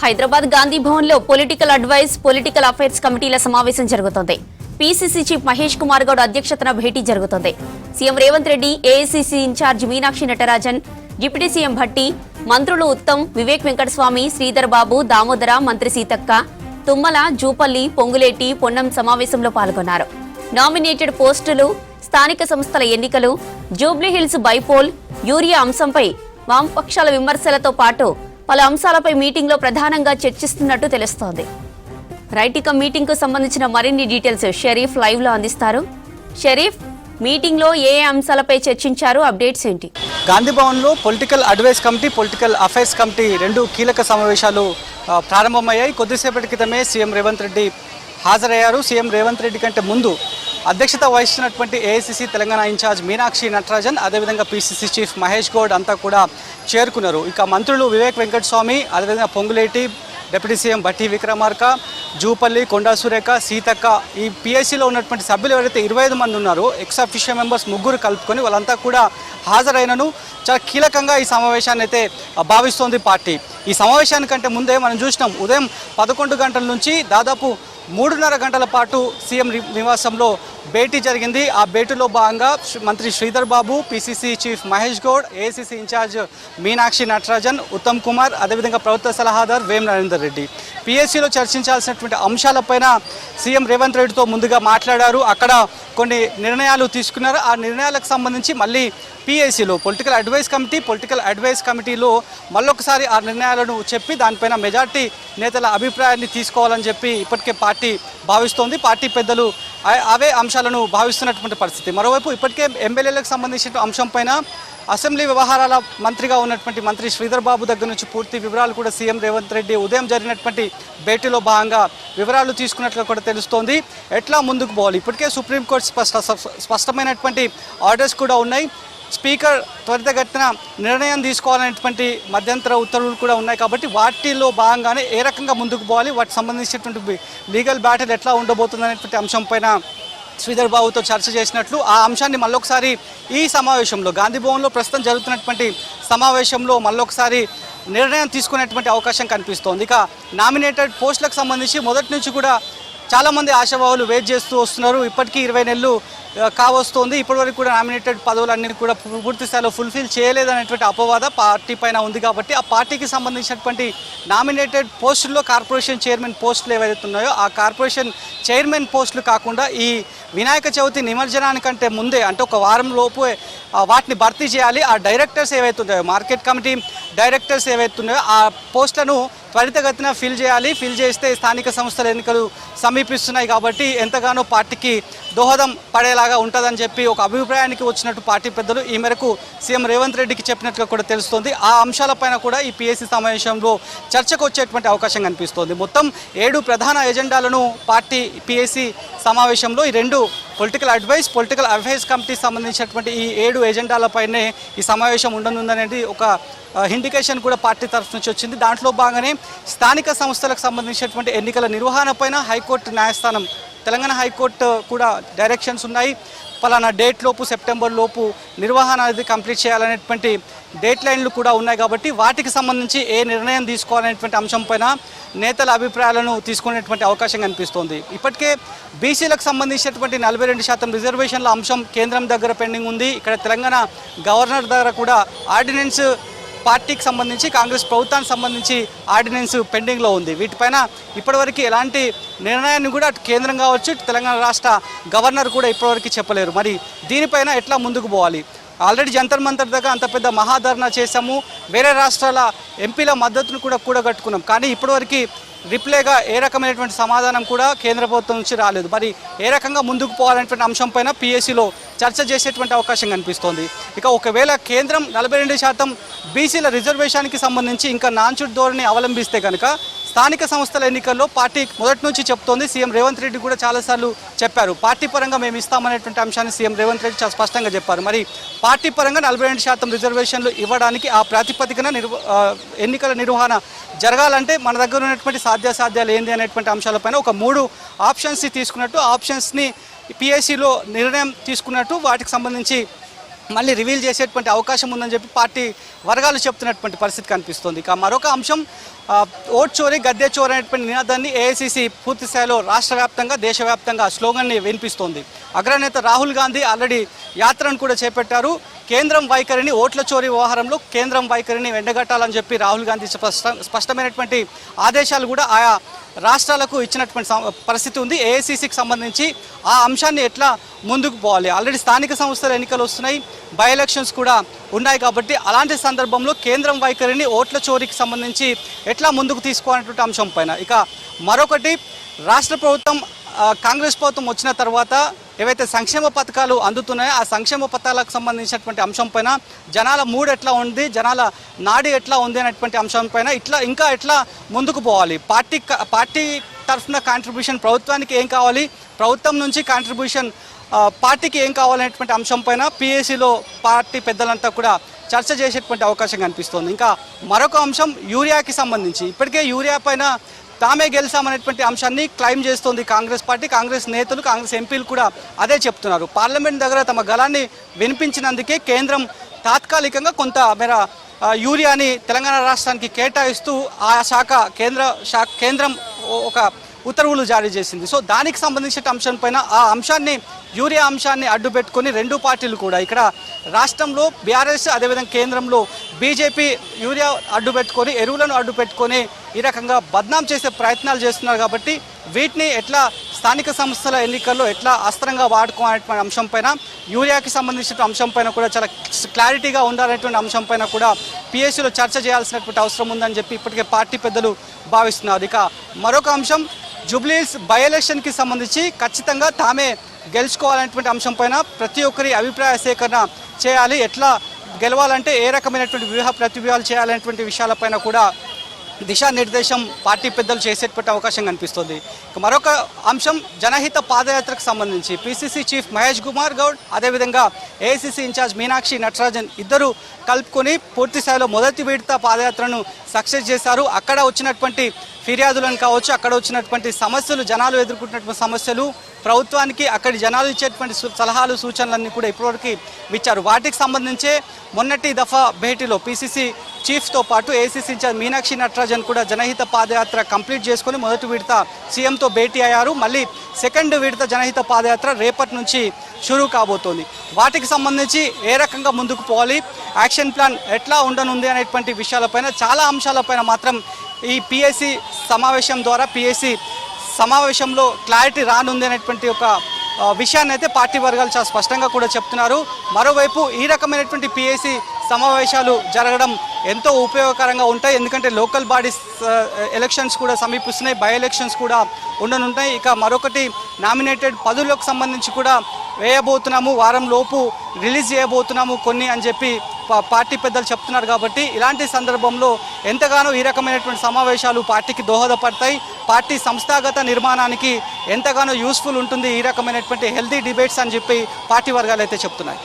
హైదరాబాద్ గాంధీ భవన్ లో political advice political affairs కమిటీల సమావేశం జరుగుతోంది. పీసీసీ చీఫ్ మహేష్ కుమార్ గౌడ్ అధ్యక్షతన భేటీ జరుగుతోంది. CM Revanth Reddy, AICC incharge Meenakshi Natarajan, deputy CM Bhatti, మంత్రులు ఉత్తమ్, వివేక్ వెంకటస్వామి, శ్రీధర్ బాబు, దామోదర, మంత్రి సీతక్క, తుమ్మల, జూపల్లి, పొంగులేటి, పొన్నం సమావేశంలో పాల్గొన్నారు. నామినేటెడ్ పోస్టులు, స్థానిక సంస్థల ఎన్నికలు, జూబ్లీహిల్స్ బైపోల్, యూరియా అంశంపై వామపక్షాల విమర్శలతో పాటు పలు అంశాలపై మీటింగ్ లో ప్రధానంగా చర్చిస్తున్నట్టు తెలుస్తోంది. రైట్, ఇక మీటింగ్ కు సంబంధించిన మరిన్ని డీటెయిల్స్ షరీఫ్ లైవ్ లో అందిస్తారు. షరీఫ్, మీటింగ్ లో ఏ అంశాలపై చర్చించారు, అప్డేట్స్ ఏంటి? గాంధీ భవన్ లో political advice committee, political affairs committee రెండు కీలక సమావేశాలు ప్రారంభమయ్యాయి. కొద్దిసేపటి క్రితమే సీఎం రేవంత్ రెడ్డి హాజరయ్యారు. సీఎం రేవంత్ రెడ్డి కంటే ముందు అధ్యక్షత వహిస్తున్నటువంటి ఏఐసీసీ తెలంగాణ ఇన్ఛార్జ్ మీనాక్షి నటరాజన్, అదేవిధంగా పీసీసీ చీఫ్ మహేష్ గౌడ్ అంతా కూడా చేరుకున్నారు. ఇక మంత్రులు వివేక్ వెంకటస్వామి, అదేవిధంగా పొంగులేటి, డిప్యూటీ సీఎం భట్టి విక్రమార్క, జూపల్లి, కొండా సురేఖ, సీతక్క, ఈ పీఐసీలో ఉన్నటువంటి సభ్యులు ఎవరైతే 25 మంది ఉన్నారో ఎక్స్ అఫీషియల్ మెంబర్స్ ముగ్గురు కలుపుకొని వాళ్ళంతా కూడా హాజరైనను. చాలా కీలకంగా ఈ సమావేశాన్ని అయితే భావిస్తోంది పార్టీ. ఈ సమావేశానికంటే ముందే మనం చూసినాం, ఉదయం 11 గంటల నుంచి దాదాపు 3.5 గంటల పాటు సీఎం నివాసంలో భేటీ జరిగింది. ఆ భేటీలో భాగంగా మంత్రి Sridhar Babu, PCC chief Mahesh Goud, AICC incharge Meenakshi Natarajan, Uttam Kumar, అదేవిధంగా ప్రభుత్వ సలహాదారు వేం నరేందర్ రెడ్డి పీఎస్సీలో చర్చించాల్సినటువంటి అంశాలపైన సీఎం రేవంత్ రెడ్డితో ముందుగా మాట్లాడారు. అక్కడ కొన్ని నిర్ణయాలు తీసుకున్నారు. ఆ నిర్ణయాలకు సంబంధించి మళ్ళీ పీఐసీలో పొలిటికల్ అడ్వైస్ కమిటీలో మళ్ళొకసారి ఆ నిర్ణయాలను చెప్పి దానిపైన మెజార్టీ నేతల అభిప్రాయాన్ని తీసుకోవాలని చెప్పి ఇప్పటికే పార్టీ భావిస్తోంది. పార్టీ పెద్దలు అవే అంశాలను భావిస్తున్నటువంటి పరిస్థితి. మరోవైపు ఇప్పటికే ఎమ్మెల్యేలకు సంబంధించిన అంశంపైన అసెంబ్లీ వ్యవహారాల మంత్రిగా ఉన్నటువంటి మంత్రి శ్రీధర్ బాబు దగ్గర నుంచి పూర్తి వివరాలు కూడా సీఎం రేవంత్ రెడ్డి ఉదయం జరిగినటువంటి భేటీలో భాగంగా వివరాలు తీసుకున్నట్లు కూడా తెలుస్తోంది. ఎట్లా ముందుకు పోవాలి, ఇప్పటికే సుప్రీంకోర్టు స్పష్టమైనటువంటి ఆర్డర్స్ కూడా ఉన్నాయి. స్పీకర్ త్వరితగతిన నిర్ణయం తీసుకోవాలనేటువంటి మధ్యంతర ఉత్తర్వులు కూడా ఉన్నాయి. కాబట్టి వాటిలో భాగంగానే ఏ రకంగా ముందుకు పోవాలి, వాటికి సంబంధించినటువంటి లీగల్ బ్యాటిల్ ఎట్లా ఉండబోతుంది అనేటువంటి అంశంపైన శ్రీధర్ బాబుతో చర్చ చేసినట్లు ఆ అంశాన్ని మళ్ళొకసారి ఈ సమావేశంలో గాంధీ భవన్లో ప్రస్తుతం జరుగుతున్నటువంటి సమావేశంలో మళ్ళొకసారి నిర్ణయం తీసుకునేటువంటి అవకాశం కనిపిస్తోంది. ఇక నామినేటెడ్ పోస్టులకు సంబంధించి మొదటి నుంచి కూడా చాలామంది ఆశావాహులు వెయిట్ చేస్తూ వస్తున్నారు. ఇప్పటికీ 20 నెలలు కావస్తోంది. ఇప్పటివరకు కూడా నామినేటెడ్ పదవులన్నీ కూడా పూర్తి స్థాయిలో ఫుల్ఫిల్ చేయలేదనేటువంటి అపవాద పార్టీ పైన ఉంది. కాబట్టి ఆ పార్టీకి సంబంధించినటువంటి నామినేటెడ్ పోస్టుల్లో కార్పొరేషన్ చైర్మన్ పోస్టులు ఏవైతే ఉన్నాయో ఆ కార్పొరేషన్ చైర్మన్ పోస్టులు కాకుండా ఈ వినాయక చవితి నిమజ్జనానికంటే ముందే, అంటే ఒక వారం లోపు వాటిని భర్తీ చేయాలి. ఆ డైరెక్టర్స్ ఏవైతే ఉన్నాయో, మార్కెట్ కమిటీ డైరెక్టర్స్ ఏవైతే ఉన్నాయో ఆ పోస్టులను త్వరితగతిన ఫిల్ చేయాలి. ఫిల్ చేస్తే స్థానిక సంస్థల ఎన్నికలు సమీపిస్తున్నాయి కాబట్టి ఎంతగానో పార్టీకి దోహదం పడేలాగా ఉంటుందని చెప్పి ఒక అభిప్రాయానికి వచ్చినట్టు పార్టీ పెద్దలు ఈ మేరకు సీఎం రేవంత్ రెడ్డికి చెప్పినట్టుగా కూడా తెలుస్తోంది. ఆ అంశాలపైన కూడా ఈ పీఎస్సీ సమావేశంలో చర్చకు వచ్చేటువంటి అవకాశం కనిపిస్తోంది. మొత్తం 7 ప్రధాన ఎజెండాలను పార్టీ పీఎస్సీ సమావేశంలో ఈ 2 పొలిటికల్ అఫైర్స్ కమిటీకి సంబంధించినటువంటి ఈ 7 ఎజెండాలపైనే ఈ సమావేశం ఉండనుందనేది ఒక ఇండికేషన్ కూడా పార్టీ తరఫు నుంచి వచ్చింది. దాంట్లో భాగంగానే స్థానిక సంస్థలకు సంబంధించినటువంటి ఎన్నికల నిర్వహణపైన హైకోర్టు న్యాయస్థానం, తెలంగాణ హైకోర్టు కూడా డైరెక్షన్స్ ఉన్నాయి. పలానా డేట్ లోపు, సెప్టెంబర్ లోపు నిర్వహణ అనేది కంప్లీట్ చేయాలనేటువంటి డేట్ లైన్లు కూడా ఉన్నాయి. కాబట్టి వాటికి సంబంధించి ఏ నిర్ణయం తీసుకోవాలనేటువంటి అంశంపైన నేతల అభిప్రాయాలను తీసుకునేటువంటి అవకాశం కనిపిస్తోంది. ఇప్పటికే బీసీలకు సంబంధించినటువంటి 42% రిజర్వేషన్ల అంశం కేంద్రం దగ్గర పెండింగ్ ఉంది. ఇక్కడ తెలంగాణ గవర్నర్ దగ్గర కూడా ఆర్డినెన్స్, పార్టీకి సంబంధించి కాంగ్రెస్ ప్రభుత్వానికి సంబంధించి ఆర్డినెన్స్ పెండింగ్లో ఉంది. వీటిపైన ఇప్పటివరకు ఎలాంటి నిర్ణయాన్ని కూడా అటు కేంద్రం కావచ్చు, తెలంగాణ రాష్ట్ర గవర్నర్ కూడా ఇప్పటివరకు చెప్పలేరు. మరి దీనిపైన ఎట్లా ముందుకు పోవాలి? ఆల్రెడీ జంతర్ మంతర్ దగ్గర అంత పెద్ద మహాధర్నా చేశాము, వేరే రాష్ట్రాల ఎంపీల మద్దతును కూడా కూడగట్టుకున్నాం. కానీ ఇప్పటివరకు రిప్లైగా ఏ రకమైనటువంటి సమాధానం కూడా కేంద్ర ప్రభుత్వం నుంచి రాలేదు. మరి ఏ రకంగా ముందుకు పోవాలనేటువంటి అంశంపైన పీఎస్సీలో చర్చ చేసేటువంటి అవకాశం కనిపిస్తోంది. ఇక ఒకవేళ కేంద్రం 42% బీసీల రిజర్వేషన్కి సంబంధించి ఇంకా నాన్చుట్ ధోరణి అవలంబిస్తే కనుక స్థానిక సంస్థల ఎన్నికల్లో పార్టీ మొదటి నుంచి చెప్తోంది. సీఎం రేవంత్ రెడ్డి కూడా చాలాసార్లు చెప్పారు, పార్టీ పరంగా మేము ఇస్తామనేటువంటి అంశాన్ని సీఎం రేవంత్ రెడ్డి చాలా స్పష్టంగా చెప్పారు. మరి పార్టీ పరంగా 42% రిజర్వేషన్లు ఇవ్వడానికి ఆ ప్రాతిపదికన ఎన్నికల నిర్వహణ జరగాలంటే మన దగ్గర ఉన్నటువంటి సాధ్యాసాధ్యాలు ఏంది అనేటువంటి అంశాలపైన ఒక 3 ఆప్షన్స్ని తీసుకున్నట్టు, ఆప్షన్స్ని పీఐసీలో నిర్ణయం తీసుకున్నట్టు, వాటికి సంబంధించి మళ్ళీ రివీల్ చేసేటువంటి అవకాశం ఉందని చెప్పి పార్టీ వర్గాలు చెప్తున్నటువంటి పరిస్థితి కనిపిస్తుంది. ఇక మరొక అంశం ఓట్ చోరీ గద్దె చోరీ అనేటువంటి నినాదాన్ని ఏఐసిసి పూర్తి స్థాయిలో రాష్ట్ర వ్యాప్తంగా దేశవ్యాప్తంగా స్లోగన్ని వినిపిస్తోంది. అగ్రనేత రాహుల్ గాంధీ ఆల్రెడీ యాత్రను కూడా చేపట్టారు. కేంద్రం వైఖరిని ఓట్ల చోరీ వ్యవహారంలో కేంద్రం వైఖరిని ఎండగట్టాలని చెప్పి రాహుల్ గాంధీ స్పష్టమైనటువంటి ఆదేశాలు కూడా ఆయా రాష్ట్రాలకు ఇచ్చినటువంటి పరిస్థితి ఉంది. ఏఐసిసికి సంబంధించి ఆ అంశాన్ని ఎట్లా ముందుకు పోవాలి, ఆల్రెడీ స్థానిక సంస్థల ఎన్నికలు వస్తున్నాయి, బై ఎలక్షన్స్ కూడా ఉన్నాయి కాబట్టి అలాంటి సందర్భంలో కేంద్రం వైఖరిని ఓట్ల చోరీకి సంబంధించి ఎట్లా ముందుకు తీసుకోవాలనేటువంటి అంశం పైన. ఇక మరొకటి రాష్ట్ర ప్రభుత్వం కాంగ్రెస్ ప్రభుత్వం వచ్చిన తర్వాత ఏవైతే సంక్షేమ పథకాలు అందుతున్నాయో ఆ సంక్షేమ పథకాలకు సంబంధించినటువంటి అంశం పైన జనాల మూడ్ ఎట్లా ఉంది, జనాల నాడి ఎట్లా ఉంది అనేటువంటి అంశం పైన ఇంకా ఎట్లా ముందుకు పోవాలి, పార్టీ తరఫున కాంట్రిబ్యూషన్ ప్రభుత్వానికి ఏం కావాలి, ప్రభుత్వం నుంచి కాంట్రిబ్యూషన్ పార్టీకి ఏం కావాలనేటువంటి అంశం పైన పిఏసీలో పార్టీ పెద్దలంతా కూడా చర్చ చేసేటువంటి అవకాశం కనిపిస్తోంది. ఇంకా మరొక అంశం యూరియాకి సంబంధించి ఇప్పటికే యూరియా పైన తామే గెలిచామనేటువంటి అంశాన్ని క్లైమ్ చేస్తోంది కాంగ్రెస్ పార్టీ. కాంగ్రెస్ నేతలు, కాంగ్రెస్ ఎంపీలు కూడా అదే చెప్తున్నారు. పార్లమెంట్ దగ్గర తమ గళాన్ని వినిపించినందుకే కేంద్రం తాత్కాలికంగా కొంత మేర యూరియాని తెలంగాణ రాష్ట్రానికి కేటాయిస్తూ ఆ కేంద్రం ఒక ఉత్తర్వులు జారీ చేసింది. సో దానికి సంబంధించిన అంశం పైన ఆ అంశాన్ని యూరియా అంశాన్ని అడ్డుపెట్టుకొని రెండు పార్టీలు కూడా ఇక్కడ రాష్ట్రంలో బీఆర్ఎస్ అదేవిధంగా కేంద్రంలో బీజేపీ యూరియా అడ్డుపెట్టుకొని ఎరువులను అడ్డుపెట్టుకొని ఈ రకంగా బద్నాం చేసే ప్రయత్నాలు చేస్తున్నారు. కాబట్టి వీటిని ఎట్లా స్థానిక సంస్థల ఎన్నికల్లో ఎట్లా అస్త్రంగా వాడుకోవాలనే అంశం పైన, యూరియాకి సంబంధించిన అంశం పైన కూడా చాలా క్లారిటీగా ఉండాలనేటువంటి అంశం పైన కూడా పిఎస్సీలో చర్చ చేయాల్సినటువంటి అవసరం ఉందని చెప్పి ఇప్పటికే పార్టీ పెద్దలు భావిస్తున్నారు. ఇక మరొక అంశం జూబ్లీహిల్స్ బై ఎలక్షన్కి సంబంధించి ఖచ్చితంగా తామే గెలుచుకోవాలనేటువంటి అంశం పైన ప్రతి ఒక్కరి అభిప్రాయ సేకరణ చేయాలి, ఎట్లా గెలవాలంటే ఏ రకమైనటువంటి వ్యూహ ప్రతివ్యూహాలు చేయాలనేటువంటి విషయాలపైన కూడా దిశానిర్దేశం పార్టీ పెద్దలు చేసేటువంటి అవకాశం కనిపిస్తుంది. మరొక అంశం జనహిత పాదయాత్రకు సంబంధించి పిసిసి చీఫ్ మహేష్ కుమార్ గౌడ్ అదేవిధంగా ఏఐసిసి ఇన్ఛార్జ్ మీనాక్షి నటరాజన్ ఇద్దరు కలుపుకొని పూర్తి స్థాయిలో మొదటి విడత పాదయాత్రను సక్సెస్ చేశారు. అక్కడ వచ్చినటువంటి ఫిర్యాదులను కావచ్చు, అక్కడ వచ్చినటువంటి సమస్యలు, జనాలు ఎదుర్కొంటున్నటువంటి సమస్యలు, ప్రభుత్వానికి అక్కడి జనాలు ఇచ్చేటువంటి సలహాలు సూచనలన్నీ కూడా ఇప్పటివరకు ఇచ్చారు. వాటికి సంబంధించే మొన్నటి దఫా భేటీలో పిసిసి చీఫ్తో పాటు ఏఐసిసి ఇన్ఛార్జ్ మీనాక్షి నటరాజన్ కూడా జనహిత పాదయాత్ర కంప్లీట్ చేసుకొని మొదటి విడత సీఎంతో భేటీ అయ్యారు. మళ్ళీ సెకండ్ విడత జనహిత పాదయాత్ర రేపటి నుంచి షురూ కాబోతోంది. వాటికి సంబంధించి ఏ రకంగా ముందుకు పోవాలి, యాక్షన్ ప్లాన్ ఎట్లా ఉండనుంది అనేటువంటి విషయాలపైన, చాలా అంశాలపైన మాత్రం ఈ పిఎస్సి సమావేశం ద్వారా సమావేశంలో క్లారిటీ రానుంది అనేటువంటి ఒక విషయాన్ని అయితే పార్టీ వర్గాలు చాలా స్పష్టంగా కూడా చెప్తున్నారు. మరోవైపు ఈ రకమైనటువంటి పిఎస్సి సమావేశాలు జరగడం ఎంతో ఉపయోగకరంగా ఉంటాయి. ఎందుకంటే లోకల్ బాడీస్ ఎలక్షన్స్ కూడా సమీపిస్తున్నాయి, బై ఎలక్షన్స్ కూడా ఉండనుంటాయి. ఇక మరొకటి నామినేటెడ్ పదవులకు సంబంధించి కూడా వేయబోతున్నాము, వారం లోపు రిలీజ్ చేయబోతున్నాము కొన్ని అని చెప్పి పార్టీ పెద్దలు చెప్తున్నారు. కాబట్టి ఇలాంటి సందర్భంలో ఎంతగానో ఈ రకమైనటువంటి సమావేశాలు పార్టీకి దోహదపడతాయి, పార్టీ సంస్థాగత నిర్మాణానికి ఎంతగానో యూస్ఫుల్ ఉంటుంది ఈ రకమైనటువంటి హెల్తీ డిబేట్స్ అని చెప్పి పార్టీ వర్గాలు అయితే చెప్తున్నాయి.